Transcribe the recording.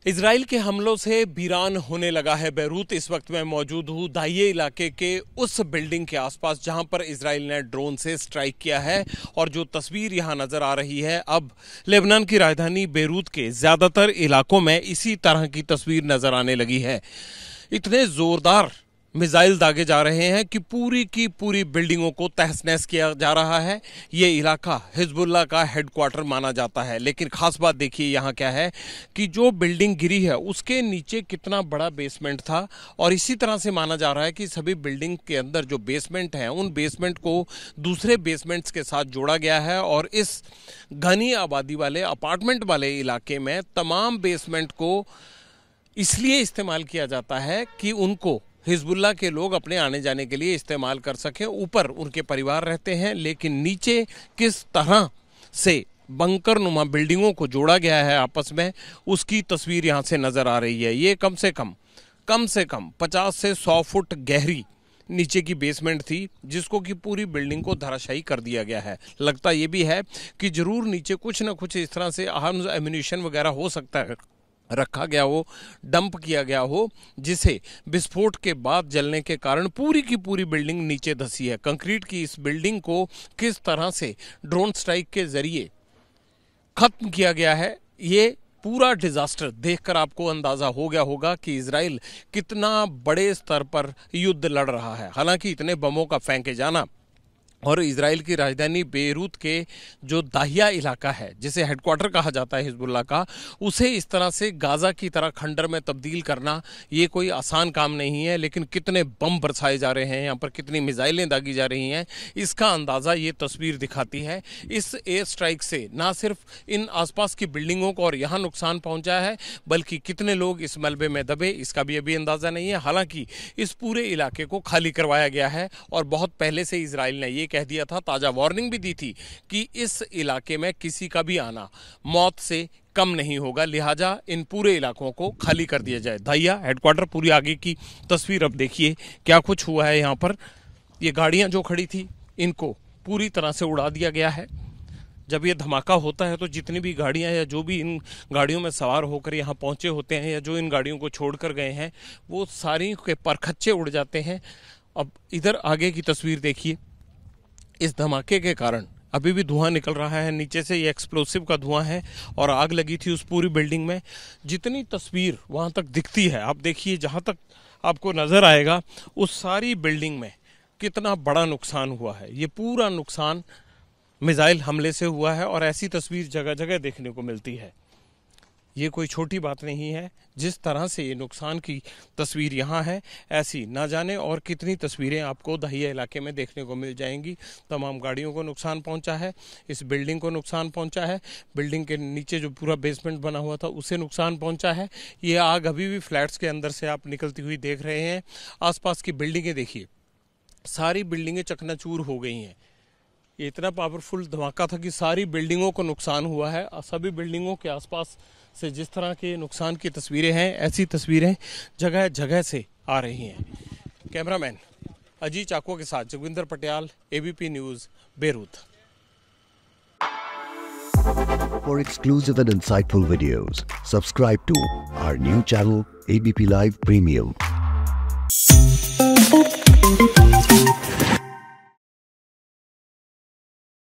Israel के हमलों से वीरान होने लगा है बेरूत। इस वक्त मैं मौजूद हूँ दाहिए इलाके के उस बिल्डिंग के आसपास जहां पर इजराइल ने ड्रोन से स्ट्राइक किया है। और जो तस्वीर यहां नजर आ रही है, अब लेबनान की राजधानी बेरूत के ज्यादातर इलाकों में इसी तरह की तस्वीर नजर आने लगी है। इतने जोरदार मिसाइल दागे जा रहे हैं कि पूरी की पूरी बिल्डिंगों को तहस नहस किया जा रहा है। ये इलाका हिजबुल्लाह का हेडक्वार्टर माना जाता है। लेकिन खास बात देखिए यहाँ क्या है कि जो बिल्डिंग गिरी है उसके नीचे कितना बड़ा बेसमेंट था। और इसी तरह से माना जा रहा है कि सभी बिल्डिंग के अंदर जो बेसमेंट है उन बेसमेंट को दूसरे बेसमेंट्स के साथ जोड़ा गया है। और इस घनी आबादी वाले अपार्टमेंट वाले इलाके में तमाम बेसमेंट को इसलिए इस्तेमाल किया जाता है कि उनको हिजबुल्लाह के लोग अपने आने जाने के लिए इस्तेमाल कर सकें। ऊपर उनके परिवार रहते हैं, लेकिन नीचे किस तरह से बंकर नुमा बिल्डिंगों को जोड़ा गया है आपस में, उसकी तस्वीर यहाँ से नजर आ रही है। ये कम से कम 50 से 100 फुट गहरी नीचे की बेसमेंट थी, जिसको कि पूरी बिल्डिंग को धराशायी कर दिया गया है। लगता ये भी है कि जरूर नीचे कुछ न कुछ इस तरह से आर्म्स एम्यूनिशन वगैरह हो सकता है, रखा गया हो, डंप किया गया हो, जिसे विस्फोट के बाद जलने के कारण पूरी की पूरी बिल्डिंग नीचे धंसी है। कंक्रीट की इस बिल्डिंग को किस तरह से ड्रोन स्ट्राइक के जरिए खत्म किया गया है, ये पूरा डिजास्टर देखकर आपको अंदाजा हो गया होगा कि इजराइल कितना बड़े स्तर पर युद्ध लड़ रहा है। हालांकि इतने बमों का फेंके जाना और इजराइल की राजधानी बेरूत के जो दाहिया इलाका है, जिसे हेडक्वार्टर कहा जाता है हिजबुल्लाह का, उसे इस तरह से गाजा की तरह खंडर में तब्दील करना ये कोई आसान काम नहीं है। लेकिन कितने बम बरसाए जा रहे हैं यहाँ पर, कितनी मिसाइलें दागी जा रही हैं, इसका अंदाज़ा ये तस्वीर दिखाती है। इस एयर स्ट्राइक से ना सिर्फ इन आसपास की बिल्डिंगों को और यहाँ नुकसान पहुँचा है, बल्कि कितने लोग इस मलबे में दबे इसका भी अभी अंदाज़ा नहीं है। हालांकि इस पूरे इलाके को खाली करवाया गया है और बहुत पहले से इजराइल ने कह दिया था, ताजा वार्निंग भी दी थी कि इस इलाके में किसी का भी आना मौत से कम नहीं होगा, लिहाजा इन पूरे इलाकों को खाली कर दिया जाए। दाहिया हेडक्वार्टर पूरी आगे की तस्वीर अब देखिए क्या कुछ हुआ है यहाँ पर। ये गाड़ियां जो खड़ी थी इनको पूरी तरह से उड़ा दिया गया है। जब ये धमाका होता है तो जितनी भी गाड़ियां या जो भी इन गाड़ियों में सवार होकर यहाँ पहुंचे होते हैं या जो इन गाड़ियों को छोड़कर गए हैं, वो सारी के परखच्चे उड़ जाते हैं। अब इधर आगे की तस्वीर देखिए। इस धमाके के कारण अभी भी धुआं निकल रहा है नीचे से, ये एक्सप्लोसिव का धुआं है और आग लगी थी उस पूरी बिल्डिंग में। जितनी तस्वीर वहां तक दिखती है, आप देखिए जहां तक आपको नजर आएगा उस सारी बिल्डिंग में कितना बड़ा नुकसान हुआ है। ये पूरा नुकसान मिसाइल हमले से हुआ है और ऐसी तस्वीर जगह जगह देखने को मिलती है। ये कोई छोटी बात नहीं है। जिस तरह से ये नुकसान की तस्वीर यहाँ है, ऐसी ना जाने और कितनी तस्वीरें आपको दाहिया इलाके में देखने को मिल जाएंगी। तमाम गाड़ियों को नुकसान पहुँचा है, इस बिल्डिंग को नुकसान पहुँचा है, बिल्डिंग के नीचे जो पूरा बेसमेंट बना हुआ था उसे नुकसान पहुँचा है। ये आग अभी भी फ्लैट्स के अंदर से आप निकलती हुई देख रहे हैं। आसपास की बिल्डिंगें देखिए, सारी बिल्डिंगें चकनाचूर हो गई हैं। ये इतना पावरफुल धमाका था कि सारी बिल्डिंगों को नुकसान हुआ है। सभी बिल्डिंगों के आसपास से जिस तरह के नुकसान की तस्वीरें हैं, ऐसी तस्वीरें जगह जगह से आ रही हैं। कैमरामैन अजीत चाको के साथ Joginder Patial, ABP news, Beirut. For exclusive and insightful videos, subscribe to our new channel ABP Live Premium.